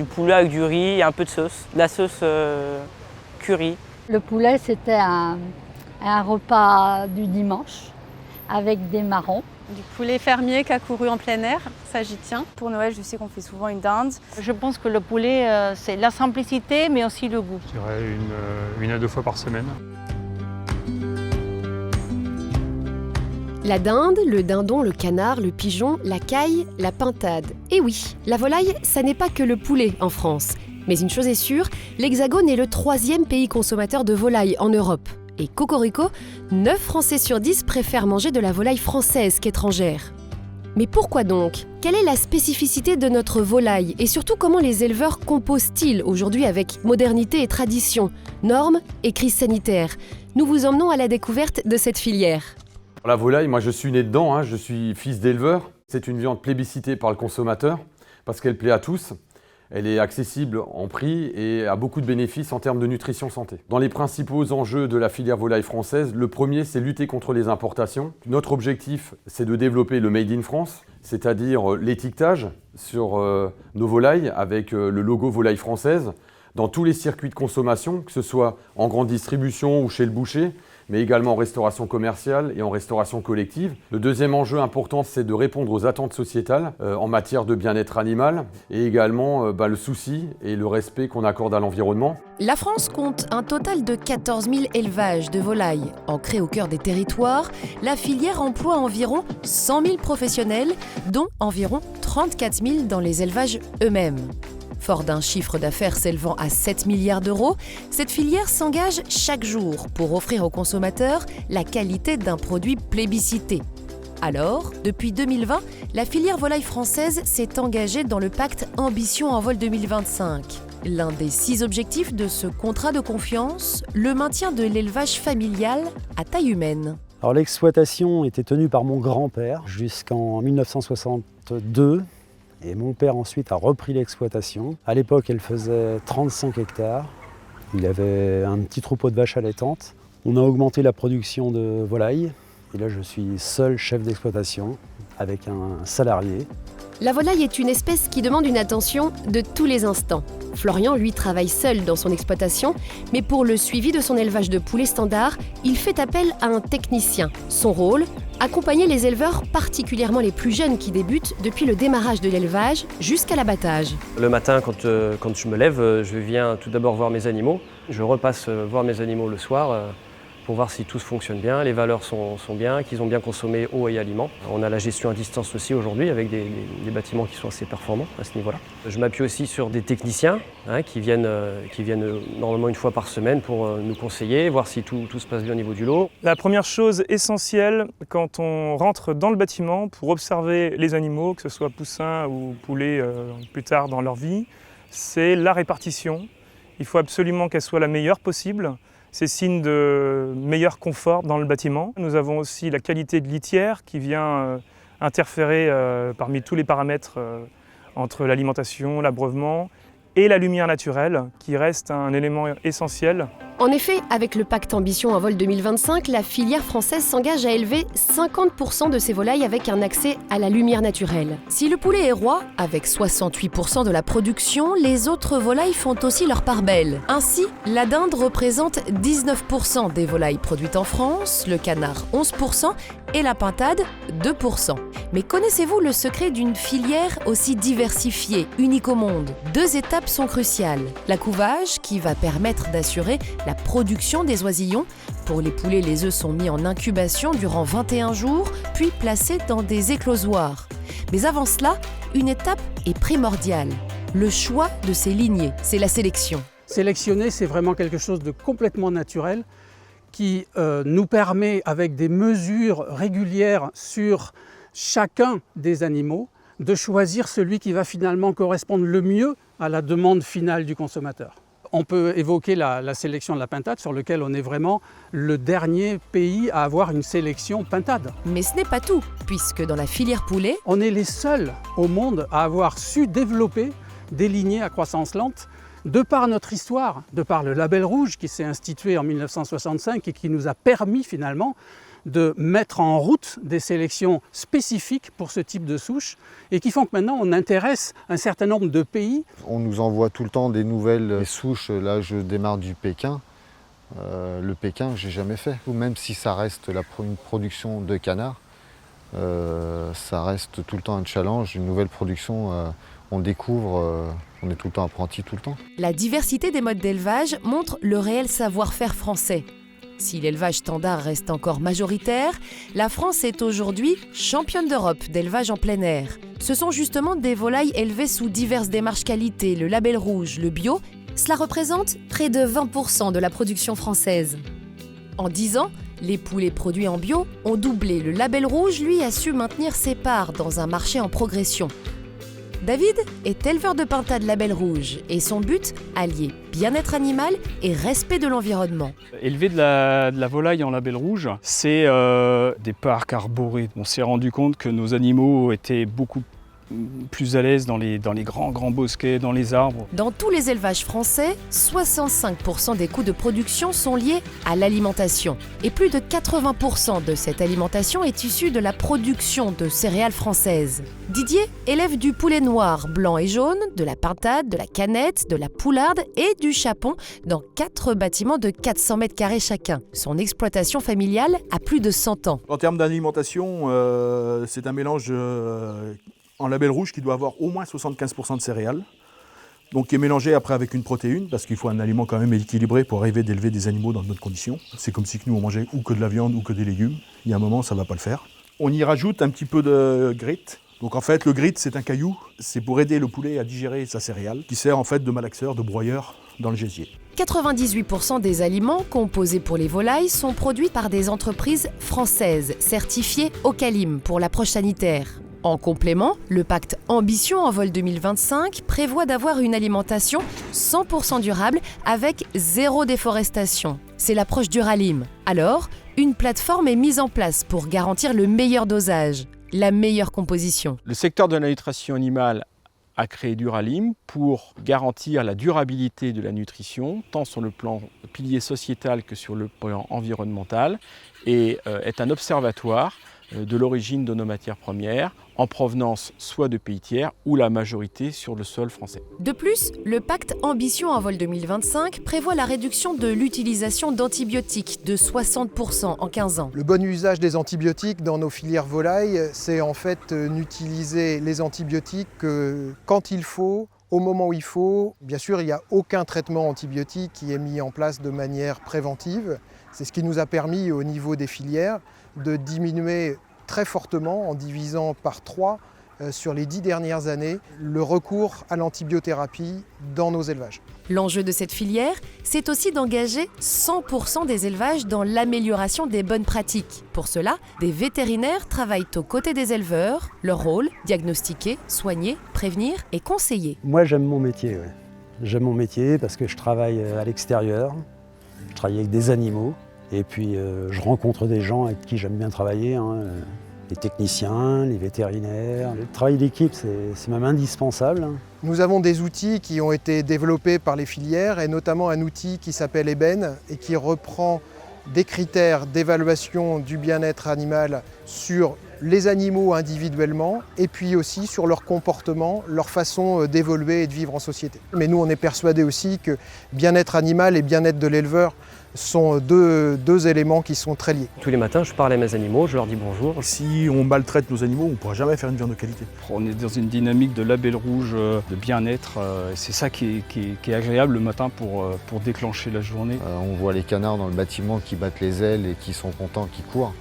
poulet avec du riz et un peu de sauce, de la sauce curry. Le poulet, c'était un repas du dimanche avec des marrons. Du poulet fermier qui a couru en plein air, ça j'y tiens. Pour Noël, je sais qu'on fait souvent une dinde. Je pense que le poulet, c'est la simplicité, mais aussi le goût. Je dirais une à deux fois par semaine. La dinde, le dindon, le canard, le pigeon, la caille, la pintade. Et oui, la volaille, ça n'est pas que le poulet en France. Mais une chose est sûre, l'Hexagone est le 3e pays consommateur de volaille en Europe. Et cocorico, 9 Français sur 10 préfèrent manger de la volaille française qu'étrangère. Mais pourquoi donc? Quelle est la spécificité de notre volaille? Et surtout, comment les éleveurs composent-ils aujourd'hui avec modernité et tradition, normes et crise sanitaire? Nous vous emmenons à la découverte de cette filière. La volaille, moi je suis né dedans, je suis fils d'éleveur. C'est une viande plébiscitée par le consommateur parce qu'elle plaît à tous. Elle est accessible en prix et a beaucoup de bénéfices en termes de nutrition santé. Dans les principaux enjeux de la filière volaille française, le premier, c'est lutter contre les importations. Notre objectif, c'est de développer le Made in France, c'est-à-dire l'étiquetage sur nos volailles avec le logo volaille française dans tous les circuits de consommation, que ce soit en grande distribution ou chez le boucher, mais également en restauration commerciale et en restauration collective. Le deuxième enjeu important, c'est de répondre aux attentes sociétales en matière de bien-être animal et également le souci et le respect qu'on accorde à l'environnement. La France compte un total de 14 000 élevages de volailles. Ancrée au cœur des territoires, la filière emploie environ 100 000 professionnels, dont environ 34 000 dans les élevages eux-mêmes. Fort d'un chiffre d'affaires s'élevant à 7 milliards d'euros, cette filière s'engage chaque jour pour offrir aux consommateurs la qualité d'un produit plébiscité. Alors, depuis 2020, la filière volaille française s'est engagée dans le pacte Ambition en vol 2025. L'un des 6 objectifs de ce contrat de confiance, le maintien de l'élevage familial à taille humaine. Alors l'exploitation était tenue par mon grand-père jusqu'en 1962. Et mon père ensuite a repris l'exploitation. À l'époque, elle faisait 35 hectares. Il avait un petit troupeau de vaches allaitantes. On a augmenté la production de volailles. Et là, je suis seul chef d'exploitation avec un salarié. La volaille est une espèce qui demande une attention de tous les instants. Florian, lui, travaille seul dans son exploitation, mais pour le suivi de son élevage de poulets standard, il fait appel à un technicien. Son rôle, accompagner les éleveurs, particulièrement les plus jeunes qui débutent depuis le démarrage de l'élevage jusqu'à l'abattage. Le matin, quand je me lève, je viens tout d'abord voir mes animaux. Je repasse voir mes animaux le soir pour voir si tout fonctionne bien, les valeurs sont bien, qu'ils ont bien consommé eau et aliments. On a la gestion à distance aussi aujourd'hui avec des bâtiments qui sont assez performants à ce niveau-là. Je m'appuie aussi sur des techniciens qui viennent normalement une fois par semaine pour nous conseiller, voir si tout se passe bien au niveau du lot. La première chose essentielle quand on rentre dans le bâtiment pour observer les animaux, que ce soit poussins ou poulets plus tard dans leur vie, c'est la répartition. Il faut absolument qu'elle soit la meilleure possible. C'est signe de meilleur confort dans le bâtiment. Nous avons aussi la qualité de litière qui vient interférer parmi tous les paramètres entre l'alimentation, l'abreuvement et la lumière naturelle qui reste un élément essentiel. En effet, avec le pacte Ambition en vol 2025, la filière française s'engage à élever 50% de ses volailles avec un accès à la lumière naturelle. Si le poulet est roi, avec 68% de la production, les autres volailles font aussi leur part belle. Ainsi, la dinde représente 19% des volailles produites en France, le canard 11% et la pintade 2%. Mais connaissez-vous le secret d'une filière aussi diversifiée, unique au monde? 2 étapes sont cruciales. La couvage, qui va permettre d'assurer la production des oisillons. Pour les poulets, les œufs sont mis en incubation durant 21 jours, puis placés dans des éclosoirs. Mais avant cela, une étape est primordiale. Le choix de ces lignées, c'est la sélection. Sélectionner, c'est vraiment quelque chose de complètement naturel qui nous permet, avec des mesures régulières sur chacun des animaux, de choisir celui qui va finalement correspondre le mieux à la demande finale du consommateur. On peut évoquer la sélection de la pintade, sur lequel on est vraiment le dernier pays à avoir une sélection pintade. Mais ce n'est pas tout, puisque dans la filière poulet, on est les seuls au monde à avoir su développer des lignées à croissance lente, de par notre histoire, de par le label rouge qui s'est institué en 1965 et qui nous a permis finalement de mettre en route des sélections spécifiques pour ce type de souche et qui font que maintenant on intéresse un certain nombre de pays. On nous envoie tout le temps des nouvelles souches. Là, je démarre du Pékin. Le Pékin, j'ai jamais fait. Ou même si ça reste une production de canards, ça reste tout le temps un challenge, une nouvelle production. On découvre, on est tout le temps apprenti, tout le temps. La diversité des modes d'élevage montre le réel savoir-faire français. Si l'élevage standard reste encore majoritaire, la France est aujourd'hui championne d'Europe d'élevage en plein air. Ce sont justement des volailles élevées sous diverses démarches qualité, le label rouge, le bio. Cela représente près de 20% de la production française. En 10 ans, les poulets produits en bio ont doublé. Le label rouge, lui, a su maintenir ses parts dans un marché en progression. David est éleveur de pintade label rouge et son but, allier bien-être animal et respect de l'environnement. Élever de la volaille en label rouge, c'est des parcs arborés. On s'est rendu compte que nos animaux étaient beaucoup plus à l'aise dans les grands bosquets, dans les arbres. Dans tous les élevages français, 65% des coûts de production sont liés à l'alimentation. Et plus de 80% de cette alimentation est issue de la production de céréales françaises. Didier élève du poulet noir, blanc et jaune, de la pintade, de la canette, de la poularde et du chapon dans 4 bâtiments de 400 mètres carrés chacun. Son exploitation familiale a plus de 100 ans. En termes d'alimentation, c'est un mélange en label rouge qui doit avoir au moins 75% de céréales, donc qui est mélangé après avec une protéine, parce qu'il faut un aliment quand même équilibré pour arriver d'élever des animaux dans de bonnes conditions. C'est comme si nous on mangeait ou que de la viande ou que des légumes. Il y a un moment, ça ne va pas le faire. On y rajoute un petit peu de grit. Donc en fait, le grit, c'est un caillou, c'est pour aider le poulet à digérer sa céréale, qui sert en fait de malaxeur, de broyeur dans le gésier. 98% des aliments composés pour les volailles sont produits par des entreprises françaises, certifiées Ocalim pour l'approche sanitaire. En complément, le pacte Ambition en vol 2025 prévoit d'avoir une alimentation 100% durable avec 0 déforestation. C'est l'approche Duralim. Alors, une plateforme est mise en place pour garantir le meilleur dosage, la meilleure composition. Le secteur de la nutrition animale a créé Duralim pour garantir la durabilité de la nutrition, tant sur le plan pilier sociétal que sur le plan environnemental, et est un observatoire de l'origine de nos matières premières en provenance soit de pays tiers ou la majorité sur le sol français. De plus, le pacte Ambition en vol 2025 prévoit la réduction de l'utilisation d'antibiotiques de 60% en 15 ans. Le bon usage des antibiotiques dans nos filières volailles, c'est en fait n'utiliser les antibiotiques que quand il faut, au moment où il faut. Bien sûr, il n'y a aucun traitement antibiotique qui est mis en place de manière préventive. C'est ce qui nous a permis au niveau des filières de diminuer très fortement, en divisant par 3 sur les 10 dernières années, le recours à l'antibiothérapie dans nos élevages. L'enjeu de cette filière, c'est aussi d'engager 100% des élevages dans l'amélioration des bonnes pratiques. Pour cela, des vétérinaires travaillent aux côtés des éleveurs. Leur rôle, diagnostiquer, soigner, prévenir et conseiller. Moi, j'aime mon métier. Ouais. J'aime mon métier parce que je travaille à l'extérieur, je travaille avec des animaux. Et puis je rencontre des gens avec qui j'aime bien travailler, les techniciens, les vétérinaires. Le travail d'équipe, c'est même indispensable. Nous avons des outils qui ont été développés par les filières, et notamment un outil qui s'appelle Eben et qui reprend des critères d'évaluation du bien-être animal sur les animaux individuellement et puis aussi sur leur comportement, leur façon d'évoluer et de vivre en société. Mais nous, on est persuadés aussi que bien-être animal et bien-être de l'éleveur sont deux éléments qui sont très liés. Tous les matins, je parle à mes animaux, je leur dis bonjour. Si on maltraite nos animaux, on ne pourra jamais faire une viande de qualité. On est dans une dynamique de label rouge, de bien-être. C'est ça qui est agréable le matin pour déclencher la journée. On voit les canards dans le bâtiment qui battent les ailes et qui sont contents, qui courent.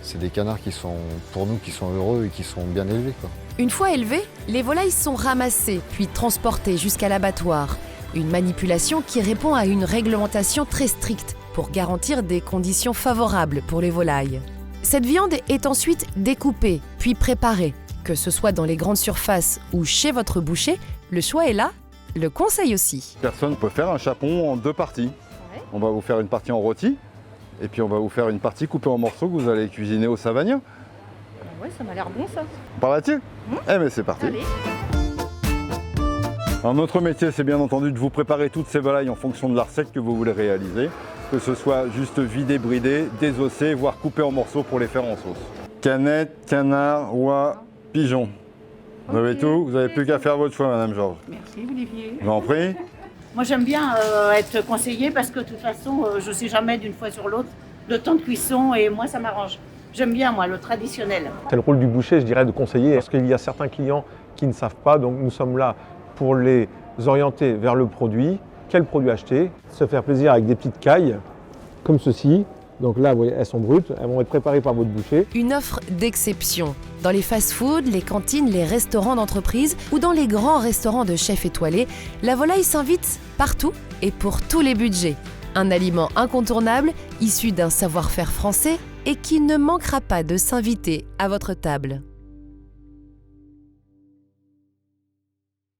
C'est des canards qui sont, pour nous, qui sont heureux et qui sont bien élevés, quoi. Une fois élevées, les volailles sont ramassées puis transportées jusqu'à l'abattoir. Une manipulation qui répond à une réglementation très stricte pour garantir des conditions favorables pour les volailles. Cette viande est ensuite découpée puis préparée. Que ce soit dans les grandes surfaces ou chez votre boucher, le choix est là, le conseil aussi. Personne peut faire un chapon en 2 parties. Ouais. On va vous faire une partie en rôti et puis on va vous faire une partie coupée en morceaux que vous allez cuisiner au savagnin. Ouais, ça m'a l'air bon ça. On part là-dessus ? Eh bien c'est parti. Allez. Alors, notre métier, c'est bien entendu de vous préparer toutes ces volailles en fonction de la recette que vous voulez réaliser. que ce soit juste vidé, bridé, désossé, voire coupé en morceaux pour les faire en sauce. Canette, canard, oie, pigeon. Vous avez tout, vous n'avez plus qu'à faire votre choix, Madame Georges. Merci Olivier. Je vous en prie. Moi j'aime bien être conseillée parce que de toute façon je ne sais jamais d'une fois sur l'autre le temps de cuisson et moi ça m'arrange. J'aime bien moi le traditionnel. C'est le rôle du boucher, je dirais, de conseiller parce qu'il y a certains clients qui ne savent pas, donc nous sommes là pour les orienter vers le produit, quel produit acheter, se faire plaisir avec des petites cailles comme ceci. Donc là, vous voyez, elles sont brutes, elles vont être préparées par votre boucher. Une offre d'exception. Dans les fast-foods, les cantines, les restaurants d'entreprise ou dans les grands restaurants de chefs étoilés, la volaille s'invite partout et pour tous les budgets. Un aliment incontournable, issu d'un savoir-faire français et qui ne manquera pas de s'inviter à votre table.